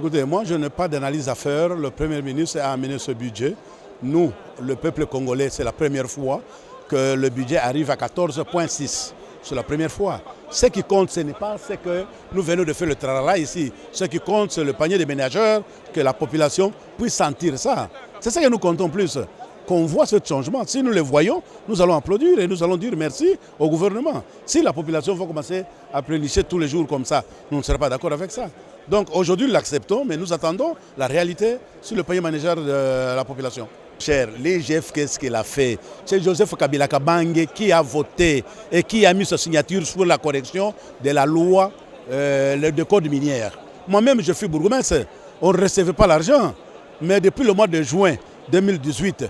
Écoutez, moi je n'ai pas d'analyse à faire. Le Premier ministre a amené ce budget. Nous, le peuple congolais, c'est la première fois que le budget arrive à 14,6. C'est la première fois. Ce qui compte, ce n'est pas ce que nous venons de faire le travail ici. Ce qui compte, c'est le panier des ménageurs, que la population puisse sentir ça. C'est ça que nous comptons plus. Qu'on voit ce changement. Si nous le voyons, nous allons applaudir et nous allons dire merci au gouvernement. Si la population va commencer à plénicher tous les jours comme ça, nous ne serons pas d'accord avec ça. Donc aujourd'hui, nous l'acceptons, mais nous attendons la réalité sur le panier ménageur de la population. Cher, l'IGF, qu'est-ce qu'il a fait? C'est Joseph Kabila Kabange qui a voté et qui a mis sa signature sur la correction de la loi de code minière. Moi-même, je suis bourgmestre. On ne recevait pas l'argent. Mais depuis le mois de juin 2018,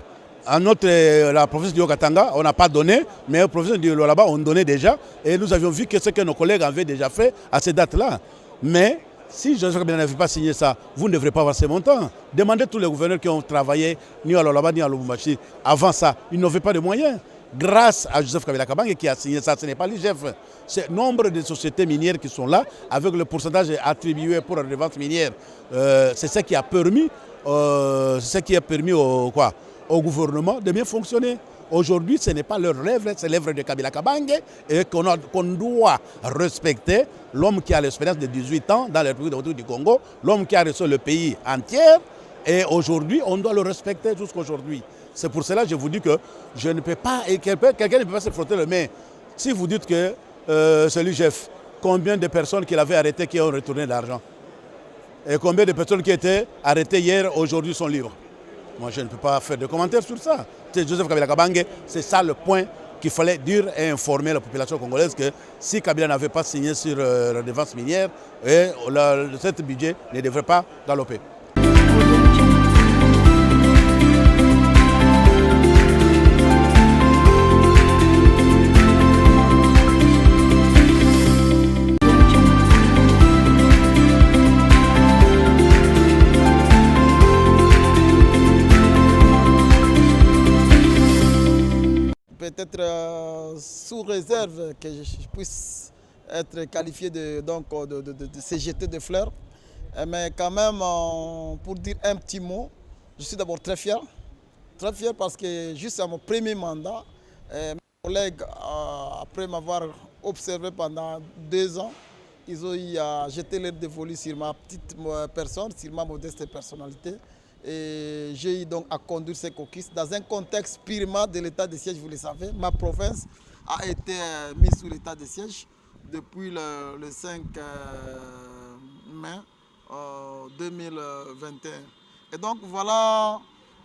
à la province du Haut-Katanga, on n'a pas donné, mais au province du Lualaba, on donnait déjà. Et nous avions vu que ce que nos collègues avaient déjà fait à ces dates-là. Mais si Joseph Kabila n'avait pas signé ça, vous ne devrez pas avoir ces montants. Demandez tous les gouverneurs qui ont travaillé, ni à Lualaba, ni à Lubumbashi. Avant ça, ils n'avaient pas de moyens. Grâce à Joseph Kabila Kabange qui a signé ça, ce n'est pas l'IGF. C'est le nombre de sociétés minières qui sont là, avec le pourcentage attribué pour la redevance minière. C'est ce qui a permis, au gouvernement de bien fonctionner. Aujourd'hui, ce n'est pas leur lèvre, c'est l'œuvre de Kabila Kabange et qu'on doit respecter l'homme qui a l'expérience de 18 ans dans la République du Congo, l'homme qui a reçu le pays entier. Et aujourd'hui, on doit le respecter jusqu'aujourd'hui. C'est pour cela que je vous dis que je ne peux pas, et quelqu'un ne peut pas se frotter le main. Si vous dites que c'est l'IGF, combien de personnes qu'il avait arrêtées qui ont retourné l'argent? Et combien de personnes qui étaient arrêtées hier, aujourd'hui sont libres? Moi, je ne peux pas faire de commentaires sur ça. C'est Joseph Kabila Kabange, c'est ça le point qu'il fallait dire et informer la population congolaise que si Kabila n'avait pas signé sur la redevance minière, ce budget ne devrait pas galoper. Peut-être sous réserve que je puisse être qualifié de CGT de fleurs. Mais quand même, pour dire un petit mot, je suis d'abord très fier. Très fier parce que juste à mon premier mandat, mes collègues, après m'avoir observé pendant 2 ans, ils ont eu à jeter leur dévolu sur ma petite personne, sur ma modeste personnalité. Et j'ai eu donc à conduire ces caucus dans un contexte purement de l'état de siège, vous le savez. Ma province a été mise sous l'état de siège depuis le 5 mai 2021. Et donc voilà,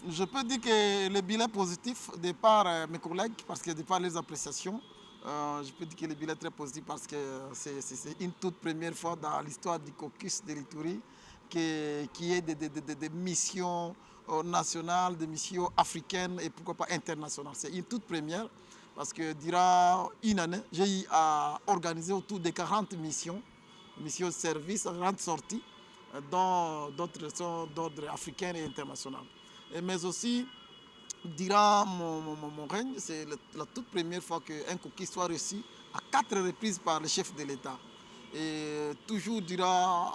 je peux dire que le bilan est positif de par mes collègues, parce que de par les appréciations, je peux dire que le bilan est très positif parce que c'est une toute première fois dans l'histoire du caucus de l'Ituri qui est des missions nationales, des missions africaines et pourquoi pas internationales. C'est une toute première parce que durant une année, j'ai eu à organiser autour de 40 missions de service, 40 sorties, dont d'autres sont d'ordre africain et international. Mais aussi, durant mon règne, c'est la toute première fois qu'un caucus soit reçu à 4 reprises par le chef de l'État. Et toujours durant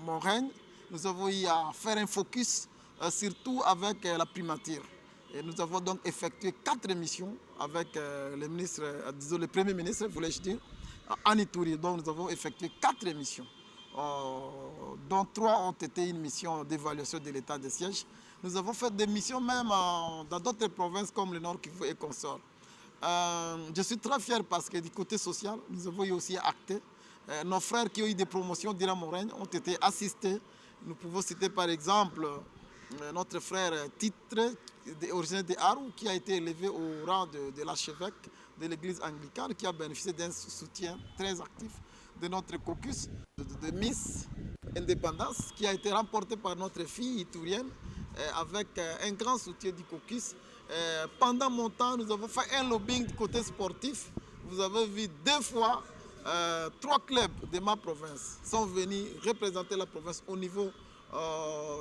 mon règne, nous avons eu à faire un focus, surtout avec la primature. Et nous avons donc effectué 4 missions avec le Premier ministre, voulais-je dire, en Ituri. Donc nous avons effectué 4 missions, dont 3 ont été une mission d'évaluation de l'état de siège. Nous avons fait des missions même dans d'autres provinces comme le Nord Kivu et consorts. Je suis très fier parce que du côté social, nous avons eu aussi acté. Nos frères qui ont eu des promotions durant mon règne ont été assistés. Nous pouvons citer par exemple notre frère Titre, originaire de Arou, qui a été élevé au rang de l'archevêque de l'église anglicane, qui a bénéficié d'un soutien très actif de notre caucus de Miss Indépendance, qui a été remporté par notre fille iturienne avec un grand soutien du caucus. Pendant mon temps, nous avons fait un lobbying du côté sportif. Vous avez vu 2 fois, 3 clubs de ma province sont venus représenter la province au niveau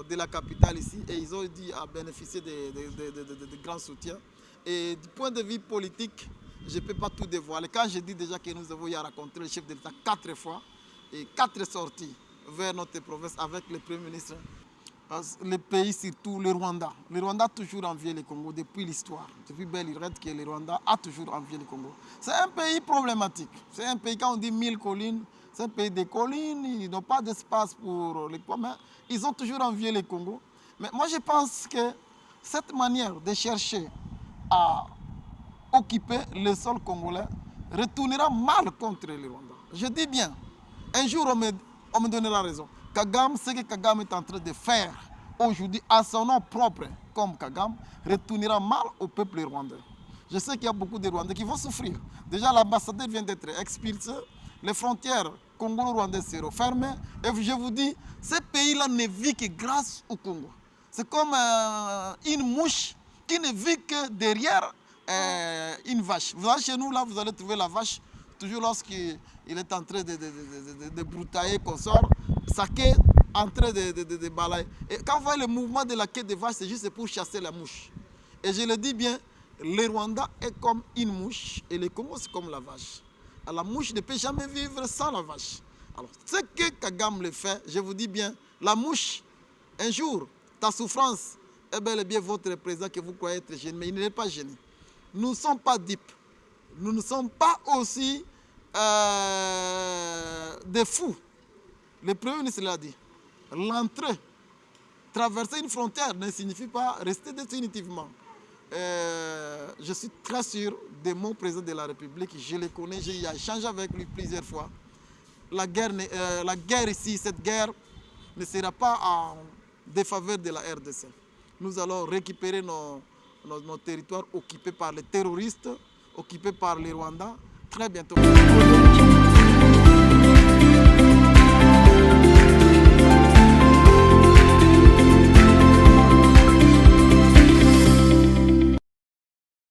de la capitale ici et ils ont dit à bénéficier de grands soutiens. Et du point de vue politique, je ne peux pas tout dévoiler. Quand je dis déjà que nous avons eu à rencontrer le chef de l'État 4 fois et 4 sorties vers notre province avec le Premier ministre. Le pays, surtout le Rwanda. Le Rwanda a toujours envié le Congo depuis l'histoire. Depuis belle lurette que le Rwanda a toujours envié le Congo. C'est un pays problématique. C'est un pays, quand on dit 1000 collines, c'est un pays de collines, ils n'ont pas d'espace pour les poids, mais ils ont toujours envié le Congo. Mais moi, je pense que cette manière de chercher à occuper le sol congolais retournera mal contre le Rwanda. Je dis bien, un jour on me donnera raison. Kagame, ce que Kagame est en train de faire aujourd'hui à son nom propre, comme Kagame, retournera mal au peuple rwandais. Je sais qu'il y a beaucoup de Rwandais qui vont souffrir. Déjà, l'ambassadeur vient d'être expulsé, les frontières congolo-rwandaises seront fermées. Et je vous dis, ce pays-là ne vit que grâce au Congo. C'est comme une mouche qui ne vit que derrière une vache. Vous allez chez nous, là, vous allez trouver la vache, toujours lorsqu'il est en train de broutailler, qu'on sort, sa queue en train de balayer. Et quand vous voyez le mouvement de la queue de vache, c'est juste pour chasser la mouche. Et je le dis bien, le Rwanda est comme une mouche et le Congo c'est comme la vache. Alors, la mouche ne peut jamais vivre sans la vache. Alors, ce que Kagame le fait, je vous dis bien, la mouche, un jour, ta souffrance est bel et bien votre président que vous croyez être gêné, mais il n'est pas gêné. Nous ne sommes pas dupes. Nous ne sommes pas aussi des fous. Le Premier ministre l'a dit. L'entrée, traverser une frontière ne signifie pas rester définitivement. Je suis très sûr de mon président de la République. Je le connais, j'ai échangé avec lui plusieurs fois. La guerre ici, cette guerre ne sera pas en défaveur de la RDC. Nous allons récupérer nos territoires occupés par les terroristes, occupés par les Rwandais, très bientôt.